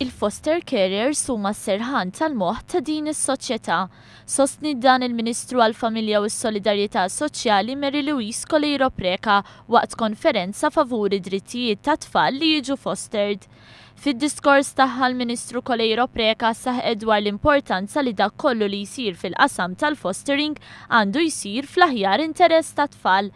Il-foster carers huma s-serħan tal-moħħ ta' din is-soċjetà. Sostni dan il-Ministru għall-Familja u s-Solidarjeta Soċjali Louise Coleiro Preca waqt konferenza favur id-drittijiet tat-tfal li jiġu fostered. Fid-diskors tagħha l-Ministru Coleiro Preca saħqet dwar l-importanza li dak kollu li jsir fil-qasam tal-fostering għandu jsir fl-aħjar interess tat-tfal.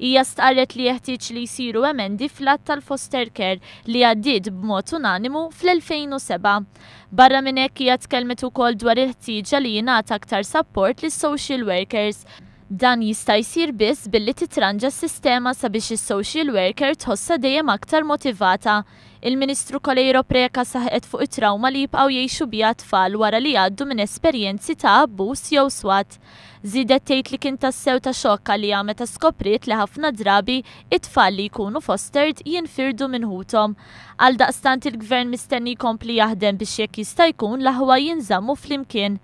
Hija stqarret li jeħtieġ li jsiru emendi fl-att tal-foster care li għaddiet b'mod unanimu fl-2007. Barra minn hekk hija tkellmet ukoll dwar il-ħtieġa li jingħata aktar support lis-social workers. Dan jista' jsir biss billi titranġa s-sistema sabiex is-social worker tħossha dejjem aktar motivata. Il-Ministru Coleiro Preca saħqet fuq it-trawma li jibqgħu jgħixu biha tfal wara li għaddu minn esperjenzi ta' abbuż jew swat. Żiedet tgħid li kien tassew ta' xokka li meta skopriet li ħafna drabi it-tfal li jkunu fostered jinfirdu minħuthom. Ghaldaqstant il-Gvern mistenni jkompli jaħdem biex jekk jista' jkun l-aħwa jinżammu flimkien.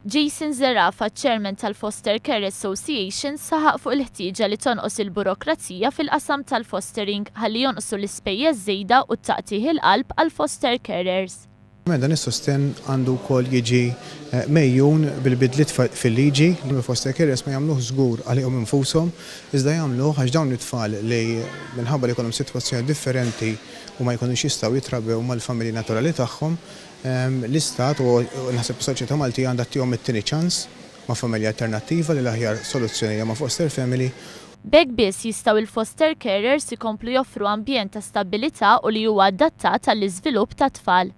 Jason Zerafa, chairman tal-Foster Care Association, saħaq fuq il-ħtieġa li tonqos il-burokrazija fil-qasam tal-fostering ħalli jonqsu l-ispejjeż żejda u taqtih il-qalb għal foster carers. Dan is-sosten għandu wkoll jiġi mejjun bil-bidliet fil-liġi li foster carers ma jagħmluh żgur għalihom infushom, iżda jagħmluh għax dawn it-tfal li minħabba li jkollhom sitwazzjoni differenti u ma jkunux jistgħu jitrabbew mal-familji naturali tagħhom, l-istat u naħseb is-soċjetà Malti għandha tihom it-tieni ċans ma' familja alternattiva li l-aħjar soluzzjoni hija ma' foster family. B'hekk biss jistgħu il-foster carers ikomplu joffru ambjent ta' stabbilità u li huwa adattat għall-iżvilupp tat-tfal.